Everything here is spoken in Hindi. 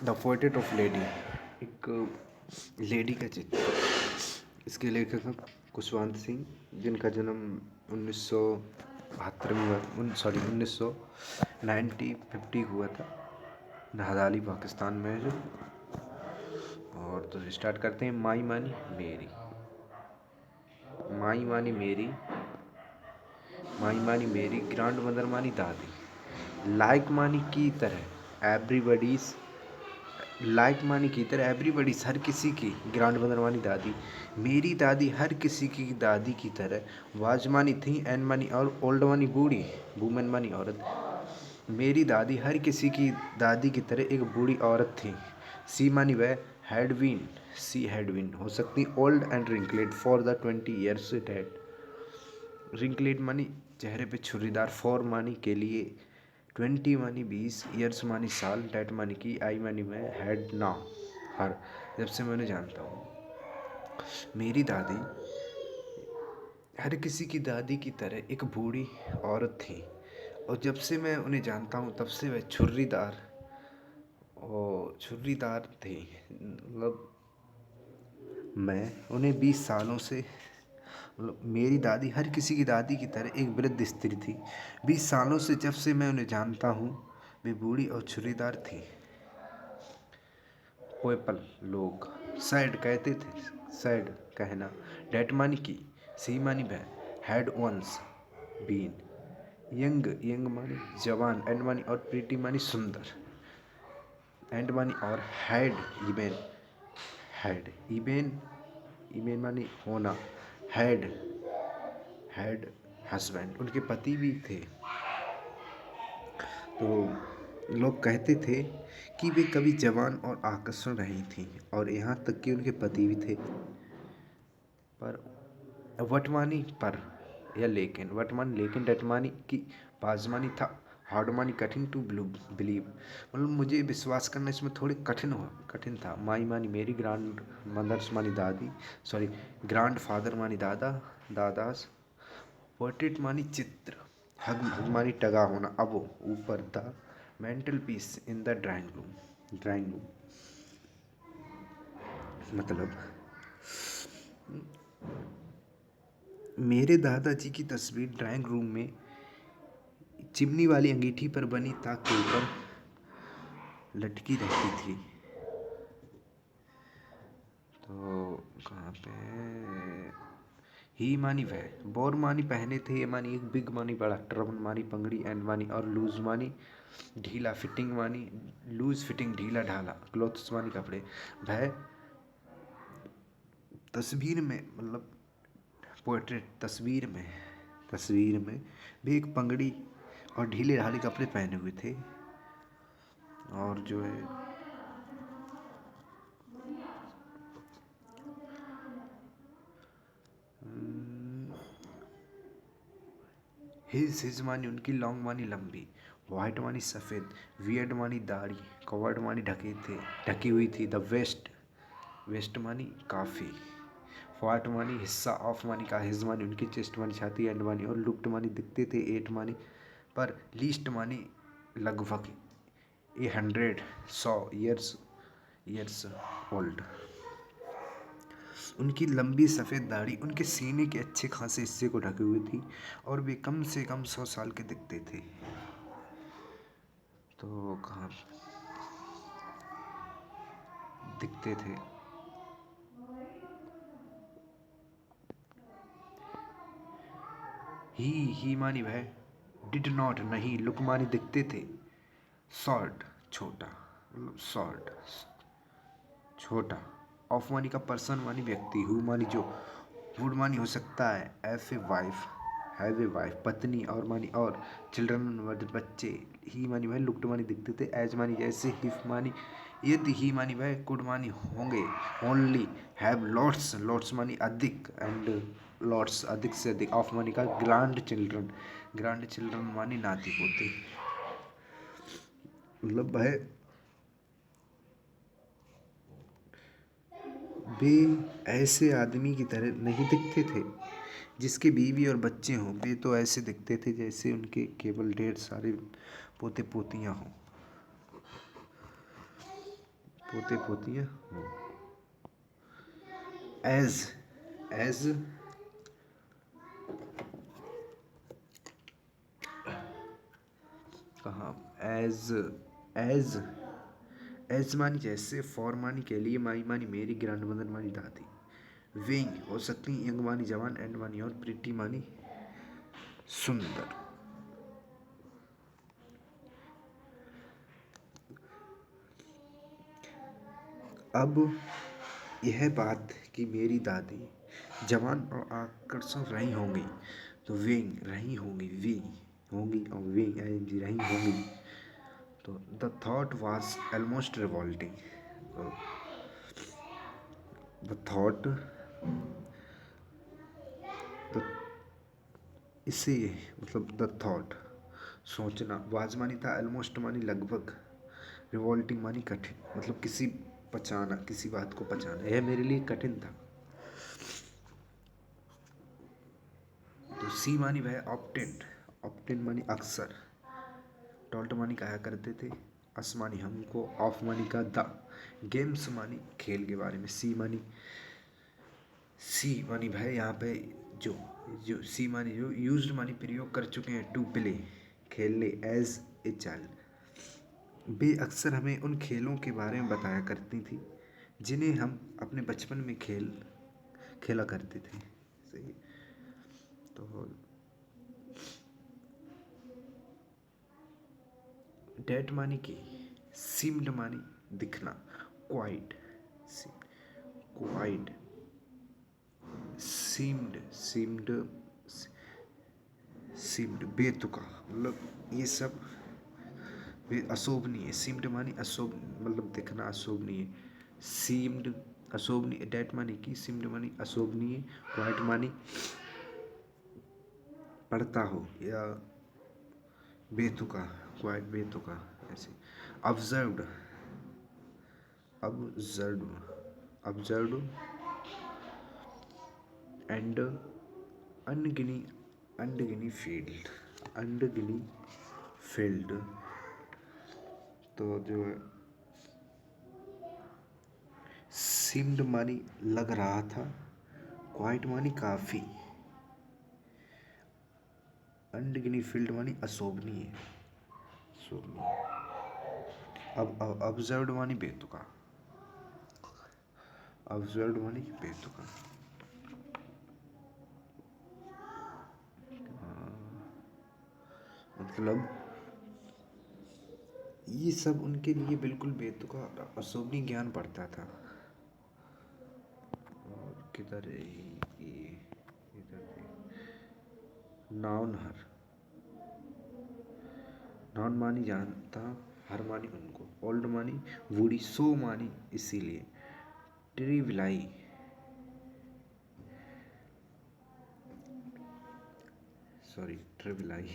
द पोर्ट्रेट ऑफ लेडी, एक लेडी का चित्र। इसके लेखक हैं खुशवंत सिंह, जिनका जन्म 1972 में 1950 हुआ था। नहदाली पाकिस्तान में है जो। और तो स्टार्ट करते हैं। माई मानी मेरी, माई मानी मेरी, माई मानी मेरी, ग्रैंड मदर मानी दादी, लाइक मानी की तरह एवरीबडीज, लाइक मानी की तरह एवरीबडीज हर किसी की, ग्रैंड मदर मानी दादी, मेरी दादी हर किसी की दादी की तरह, वाज मानी थी, एन मानी और ओल्ड मानी बूढ़ी, वुमेन मानी औरत। मेरी दादी हर किसी की दादी की तरह एक बूढ़ी औरत थी। सी मानी वह, had been, she had been हो सकती, old and wrinkled for the 20 years dead. Wrinkled मानी चेहरे पे छुरीदार, फॉर मानी के लिए, 20 मानी 20, ईयर्स मानी साल, डेट मानी की, आई मानी मैं, हैड नाउ हर, जब से मैं उन्हें जानता हूँ। मेरी दादी हर किसी की दादी की तरह एक बूढ़ी औरत थी, और जब से मैं उन्हें जानता हूँ तब से वह छुर्रीदार थे। मतलब मैं उन्हें 20 सालों से, मतलब मेरी दादी हर किसी की दादी की तरह एक वृद्ध स्त्री थी। 20 सालों से जब से मैं उन्हें जानता हूँ वे बूढ़ी और छुरीदार थी। पोएपल लोग सैड कहते थे, सैड कहना। डेट मानी की, सी मानी वह, had once been, young, young मानी जवान, एंड मानी और प्रीटी मानी सुंदर, एंड मानी और, had Eben, had Eben, Eben मानी होना, हैड, हैड हस्बैंड उनके पति भी थे। तो लोग कहते थे कि वे कभी जवान और आकर्षण रही थीं, और यहाँ तक कि उनके पति भी थे। पर वटमानी पर या लेकिन, वटमानी लेकिन, डटमानी की बाजमानी था, हार्डमानी कठिन टू बिलीव, मतलब मुझे विश्वास करना इसमें थोड़ी कठिन था। माई मानी मेरी, ग्रांड मदर्स मानी दादी, सॉरी ग्रांड फादर मानी दादास, पोर्ट्रेट मानी चित्र, हग मानी टगा होना, अब ऊपर, the mental peace in the drawing room, मतलब मेरे दादाजी की तस्वीर ड्राइंग रूम में चिमनी वाली अंगीठी पर बनी ताक के ऊपर लटकी रहती थी। तो कहाँ पे, ही मानी वह, बोर मानी पहने थे, ये मानी एक, बिग मानी बड़ा, टर्बन मानी पगड़ी, एंड मानी और, लूज मानी ढीला, फिटिंग मानी लूज फिटिंग ढीला ढाला, क्लोथ्स मानी कपड़े। वह तस्वीर में, मतलब पोर्ट्रेट तस्वीर में भी एक पगड़ी और ढीले ढाले कपड़े पहने हुए थे। और जो है हिज मानी उनकी, लॉन्ग मानी लंबी, वाइट मानी सफ़ेद, वियर्ड मानी दाढ़ी, कवर्ड मानी ढकी हुई थी, द वेस्ट मानी काफ़ी, फाट मानी हिस्सा, ऑफ मानी का, हिज मानी उनकी, चेस्ट मानी छाती, एंड मानी और, लुक्ड मानी दिखते थे, एट मानी पर, लीस्ट मानी लगभग, 100 ईयर्स ओल्ड। उनकी लंबी सफ़ेद दाढ़ी उनके सीने के अच्छे खासे हिस्से को ढके हुए थी, और वे कम से कम 100 साल के दिखते थे। तो कहाँ दिखते थे, ही मानी वह, डिड नॉट नहीं, लुक मानी दिखते थे, शॉर्ट छोटा, मतलब शॉर्ट छोटा, ऑफ मानी का, पर्सन मानी व्यक्ति, हु मानी जो, वुड मानी हो सकता है, F a wife, have a wife पत्नी, और मानी और, चिल्ड्रन बच्चे, ही मानी वह, लुक्ड मानी दिखते थे, एज मानी जैसे, हिफ मानी यदि, ही मानी वह, कुड मानी होंगे, ओनली, हैव लॉट्स मानी अधिक, एंड लॉट्स अधिक से अधिक, ऑफ मानी का, ग्रांड चिल्ड्रन मानी नाती पोते, मतलब वह वे ऐसे आदमी की तरह नहीं दिखते थे जिसके बीवी और बच्चे हों। वे तो ऐसे दिखते थे जैसे उनके केवल ढेर सारे पोते पोतियाँ हों। पोते पोतियाँ हो। एज एज कहाँ एज एज एज मानी जैसे, फॉर मानी के लिए, माई मानी मेरी, ग्रैंड मदर मानी दादी, विंग हो सकती, यंग मानी जवान, एंड मानी और, प्रिटी मानी सुंदर। अब यह बात कि मेरी दादी जवान और आकर्षक रही होंगी, तो विंग रही होंगी, वी होंगी और विंग रही होंगी, तो the thought was almost revolting. The thought, इसे मतलब द थॉट सोचना, वाज मानी था, ऑलमोस्ट मानी लगभग, रिवॉल्टिंग मानी कठिन, मतलब किसी पचाना, किसी बात को पचाना, यह मेरे लिए कठिन था। तो सी मानी वह, ऑप्टेंट, ऑप्टेंट मानी अक्सर, टॉल्ट मानी कहा करते थे, अस मानी हमको, ऑफ मानी का द, गेम्स मानी खेल के बारे में, सी मानी वह, यहाँ पे जो जो सी मानी जो यूज्ड मानी प्रयोग कर चुके हैं, टू प्ले खेलने, एज ए चाइल्ड, वे अक्सर हमें उन खेलों के बारे में बताया करती थी जिन्हें हम अपने बचपन में खेला करते थे। सही। तो डेट मानी की, सीम्ड मानी दिखना, क्वाइट, क्वाइट, सीम्ड सीम्ड बेतुका, मतलब ये सब अशोभनीय, सीम्ड मानी अशोभ, मतलब दिखना अशोभनीय, सीम्ड अशोभनीय, डेट मानी की, सीम्ड मानी अशोभनीय, क्वाइट मानी पढ़ता हो या बेतुका, क्वाइट बेतुका ऐसे। ऑब्जर्व्ड, ऑब्जर्व्ड ऑब्जर्व्ड एंड अनगिनी, अनगिनी फील्ड, अनगिनी फील्ड, तो जो है सीम्ड मानी लग रहा था, क्वाइट मानी काफ़ी, अनडिग्नी फील्ड मानी अशोभनीय, अब ऑब्जर्व्ड मानी बेतुका, ऑब्जर्व्ड मानी बेतुका। मतलब ये सब उनके लिए बिल्कुल बेतुका अशोभनीय ज्ञान पड़ता था। और किधर है ये, इधर नाउन हर, नॉन मानी जानता, हर मानी उनको, ओल्ड मानी वुडी, सो मानी इसीलिए, ट्रिविलाई, सॉरी ट्रिविलाई,